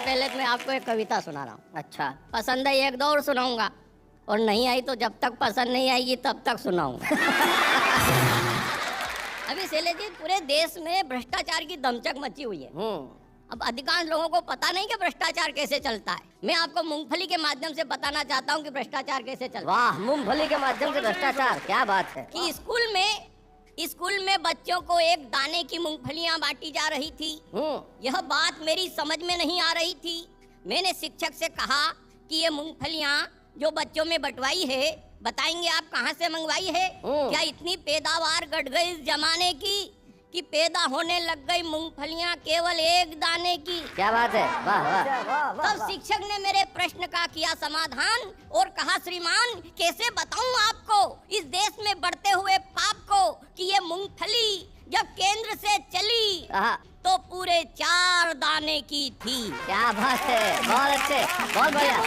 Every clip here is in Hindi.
पहले मैं आपको एक कविता सुना रहा हूँ। अच्छा, पसंद है एक दो और सुनाऊंगा, और नहीं आई तो जब तक पसंद नहीं आएगी तब तक सुनाऊंगा। अभी शैलेश जी, पूरे देश में भ्रष्टाचार की दमचक मची हुई है। अब अधिकांश लोगों को पता नहीं कि भ्रष्टाचार कैसे चलता है। मैं आपको मूंगफली के माध्यम से बताना चाहता हूँ कि भ्रष्टाचार कैसे चलता है। वाह, मूंगफली के माध्यम से भ्रष्टाचार, क्या बात है। कि स्कूल में बच्चों को एक दाने की मूंगफलियां बांटी जा रही थी। यह बात मेरी समझ में नहीं आ रही थी। मैंने शिक्षक से कहा कि ये मूंगफलियां जो बच्चों में बंटवाई है, बताएंगे आप कहाँ से मंगवाई है? क्या इतनी पैदावार घट गई इस जमाने की कि पैदा होने लग गई मूंगफलियां केवल एक दाने की? क्या बात है, वाह वाह। तब शिक्षक ने मेरे प्रश्न का किया समाधान और कहा, श्रीमान कैसे बताऊं आपको इस देश में बढ़ते हुए पाप को कि ये मूंगफली जब केंद्र से चली तो पूरे 4 दाने की थी। क्या बात है, बहुत अच्छे, बहुत बढ़िया।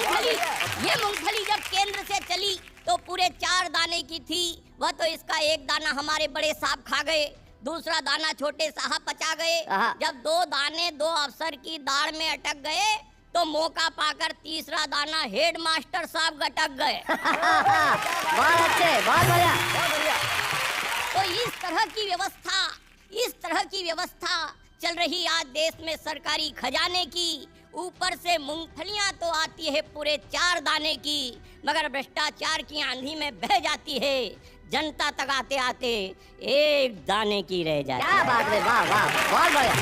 ये मूंगफली जब केंद्र से चली तो पूरे 4 दाने की थी। वह तो इसका एक दाना हमारे बड़े साहब खा गए, दूसरा दाना छोटे साहब पचा गए। जब 2 दाने 2 अफसर की दाढ़ में अटक गए तो मौका पाकर तीसरा दाना हेडमास्टर साहब गटक गए। बहुत अच्छे, बहुत बढ़िया। तो इस तरह की व्यवस्था चल रही आज देश में सरकारी खजाने की। ऊपर से मूंगफलियां तो आती है पूरे 4 दाने की, मगर भ्रष्टाचार की आंधी में बह जाती है। जनता तक आते आते एक दाने की रह जाती है। क्या बात है, वाह वाह, बहुत बढ़िया।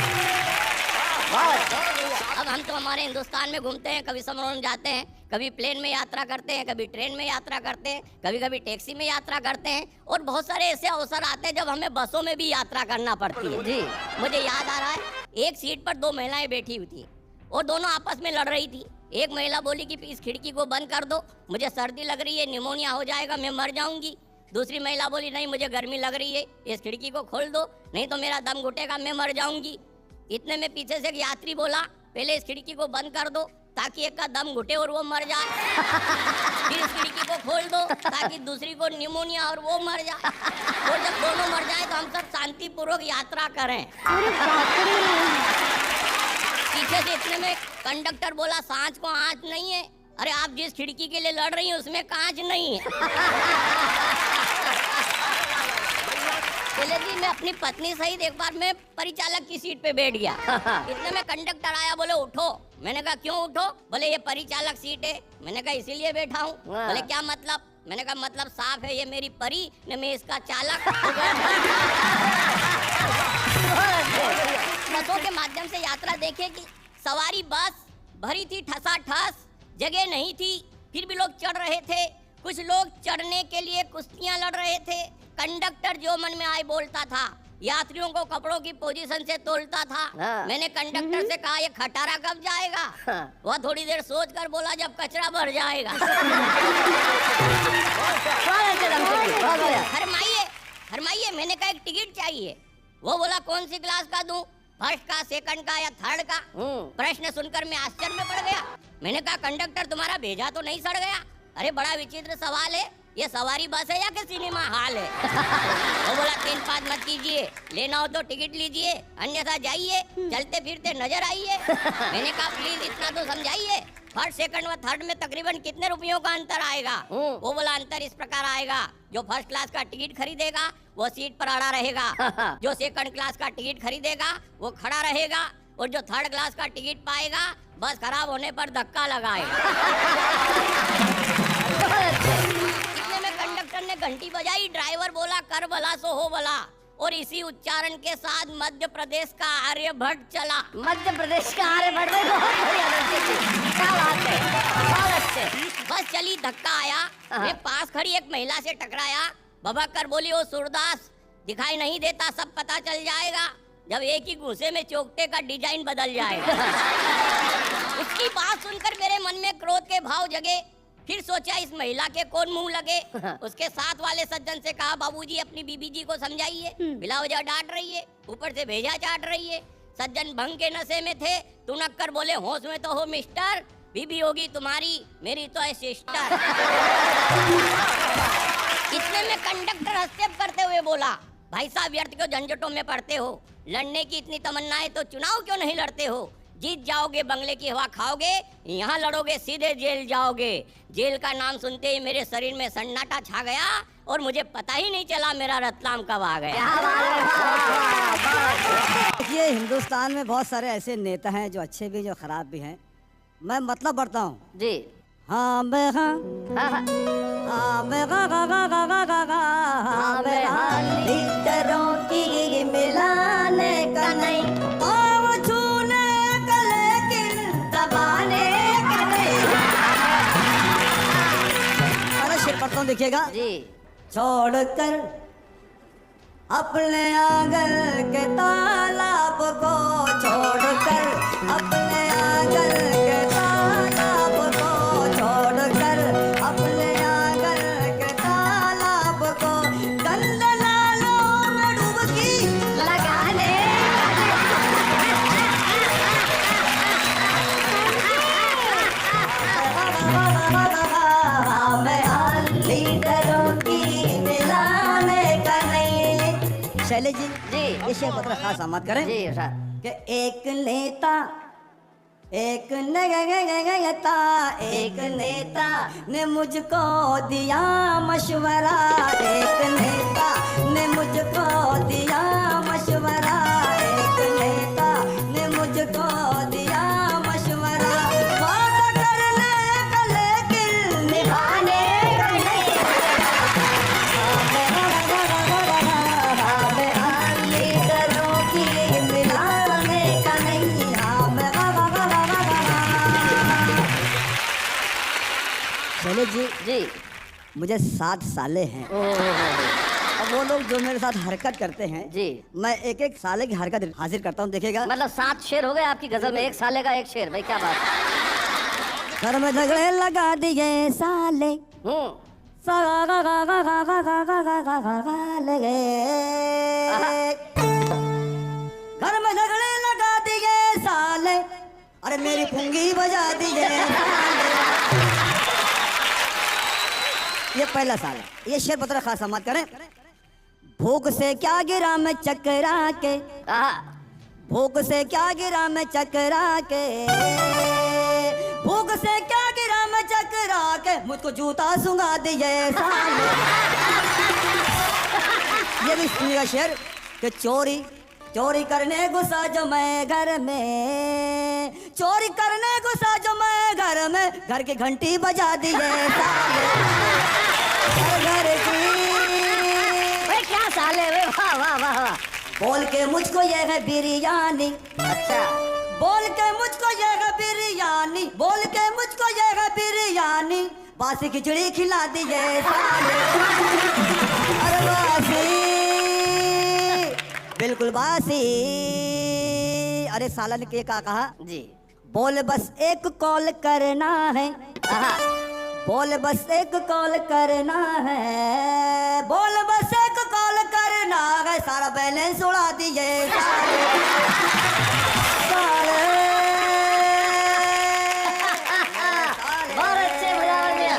अब हम तो हमारे हिंदुस्तान में घूमते हैं, कभी समुद्र जाते हैं, कभी प्लेन में यात्रा करते हैं, कभी ट्रेन में यात्रा करते हैं, कभी कभी टैक्सी में यात्रा करते हैं, और बहुत सारे ऐसे अवसर आते हैं जब हमें बसों में भी यात्रा करना पड़ती है। जी, मुझे याद आ रहा है, एक सीट पर 2 महिलाएं बैठी हुई थी और दोनों आपस में लड़ रही थी। एक महिला बोली कि इस खिड़की को बंद कर दो, मुझे सर्दी लग रही है, निमोनिया हो जाएगा, मैं मर जाऊंगी। दूसरी महिला बोली, नहीं मुझे गर्मी लग रही है, इस खिड़की को खोल दो, नहीं तो मेरा दम घुटेगा, मैं मर जाऊंगी। इतने में पीछे से एक यात्री बोला, पहले इस खिड़की को बंद कर दो ताकि एक का दम घुटे और वो मर जाए, फिर इस खिड़की को खोल दो ताकि दूसरी को निमोनिया और वो मर जाए, और जब दोनों मर जाए तो हम सब शांतिपूर्वक यात्रा करें। पीछे से इतने में कंडक्टर बोला, सांच को आंच नहीं है। अरे आप जिस खिड़की के लिए लड़ रही हैं उसमें कांच नहीं है। चले जी, मैं अपनी पत्नी सहित एक बार मैं परिचालक की सीट पे बैठ गया। इतने में कंडक्टर आया, बोले उठो। मैंने कहा क्यों उठो? बोले ये परिचालक सीट है। मैंने कहा इसीलिए बैठा हूँ। बोले क्या मतलब? मैंने कहा मतलब साफ है, ये मेरी परी न मैं इसका चालक। बसों के माध्यम से यात्रा देखे कि सवारी बस भरी थी ठसाठस, जगह नहीं थी, फिर भी लोग चढ़ रहे थे। कुछ लोग चढ़ने के लिए कुश्तियां लड़ रहे थे। कंडक्टर जो मन में आए बोलता था, यात्रियों को कपड़ों की पोजीशन से तोलता था। मैंने कंडक्टर से कहा, ये खटारा कब जाएगा? वह थोड़ी देर सोच कर बोला, जब कचरा भर जाएगा। फरमाइए, मैंने कहा एक टिकट चाहिए। वो बोला कौन सी क्लास का दूं, फर्स्ट का, सेकंड का या थर्ड का? प्रश्न सुनकर मैं आश्चर्य में पड़ गया। मैंने कहा कंडक्टर तुम्हारा भेजा तो नहीं सड़ गया? अरे बड़ा विचित्र सवाल है, ये सवारी बस है या कि सिनेमा हॉल है? वो बोला 3 बात मत कीजिए, लेना हो तो टिकट लीजिए, अन्यथा जाइए, चलते फिरते नजर आइए। मैंने कहा प्लीज इतना तो समझाइए, फर्स्ट, सेकंड व थर्ड में तकरीबन कितने रुपयों का अंतर आएगा? वो बोला अंतर इस प्रकार आएगा, जो फर्स्ट क्लास का टिकट खरीदेगा वो सीट पर अड़ा रहेगा, जो सेकंड क्लास का टिकट खरीदेगा वो खड़ा रहेगा, और जो थर्ड क्लास का टिकट पाएगा बस खराब होने पर धक्का लगाएगा। इतने में कंडक्टर ने घंटी बजाई, ड्राइवर बोला कर भला सो हो भला, और इसी उच्चारण के साथ मध्य प्रदेश का आर्यभट्ट चला। मध्य प्रदेश का आर्यभट्ट, क्या बात है, बहुत अच्छे। बस चली, धक्का आया, मैं पास खड़ी एक महिला से टकराया। भभक कर बोली, ओ सूरदास दिखाई नहीं देता, सब पता चल जाएगा जब एक ही घूंसे में चौकटे का डिजाइन बदल जाएगा। उसकी बात सुनकर मेरे मन में क्रोध के भाव जगे। फिर सोचा इस महिला के कौन मुंह लगे। उसके साथ वाले सज्जन से कहा, बाबूजी अपनी बीबी जी को समझाइए, बिला वजह डांट रही है, ऊपर से भेजा चाट रही है। सज्जन भंग के नशे में थे, तुनक कर बोले, होश में तो हो मिस्टर, बीबी होगी तुम्हारी, मेरी तो है सिस्टर। इतने में कंडक्टर हस्तक्षेप करते हुए बोला, भाई साहब व्यर्थ क्यों झंझटों में पड़ते हो, लड़ने की इतनी तमन्ना है तो चुनाव क्यों नहीं लड़ते हो? जीत जाओगे बंगले की हवा खाओगे, यहाँ लड़ोगे सीधे जेल जाओगे। जेल का नाम सुनते ही मेरे शरीर में सन्नाटा छा गया और मुझे पता ही नहीं चला मेरा रतलाम कब आ गया। ये हिंदुस्तान में बहुत सारे ऐसे नेता हैं जो अच्छे भी जो खराब भी हैं। मैं मतलब बढ़ता हूँ जी। हाँ मैं हाँ हाँ मैं गा गा गा गा गा गा गा हाँ मैं हाँ लीडरों की मिलाने का नहीं, पाँव छूने का लेकिन दबाने का नहीं। अरे शेर पढ़ता हूँ देखिएगा जी। छोड़कर अपने आंगन के तालाब को, छोड़कर अपने आंगन के तालाब को, छोड़कर अपने आंगन के तालाब को गंदे नालों में डुबकी लगाने। लीडरों की मिलाने का नहीं। शैलेश जी जी। ये शेर पत्र खास आमद करें जी सर। कि एक नेता एक नेता एक नेता ने मुझको दिया मशवरा, एक नेता ने मुझको दिया मशवरा, एक नेता ने मुझको दिया मशवरा, वादा करने का लेकिन निभाने का नहीं। लीडरों की मिलाने का नहीं। चलो जी जी। मुझे 7 साले हैं। अब वो लोग जो मेरे साथ हरकत करते हैं जी। मैं एक एक साले की हरकत हाजिर करता हूँ, देखिएगा। मतलब 7 शेर हो गए आपकी गजल में, एक साले का एक शेर, भाई क्या बात है। घर में झगड़े लगा दिए साले, घर में झगड़े लगा दिए साले, अरे मेरी पुंगी बजा दिए। ये पहला साल है। ये शेर पत्र खास समाप्त करें। भूख से क्या गिरा मैं चकरा के, भूख से क्या गिरा मैं चकरा के, भूख से क्या गिरा मैं चकरा के, मुझको जूता सुंगा दिए साले। ये भी सुनिएगा शेर कि चोरी चोरी करने घुसा जो मैं घर में, चोरी करने घुसा जो मैं घर में, घर की घंटी बजा दिए साले। घर की भाई क्या साले, वाह वाह वाह वाह। बोल के मुझको ये है बिरयानी, अच्छा। बोल के मुझको ये है बिरयानी, बोल के मुझको ये है बिरयानी, बासी खिचड़ी खिला दिए साले। अरे बासी बिल्कुल बासी। अरे साला ने क्या कहा जी। बोल बस एक कॉल करना है, बोल बस एक कॉल करना है, बोल बस एक कॉल करना है, सारा बैलेंस उड़ा दिए साले। बहुत अच्छे मजा दिया।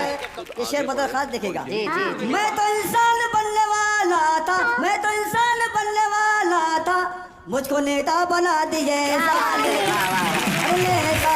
ये शेर बदल खास देखेगा। जी जी जी। मैं तो इंसान बनने वाला था, मैं तो इंसान बनने वाला था, मुझको नेता बना दिए साले। नेता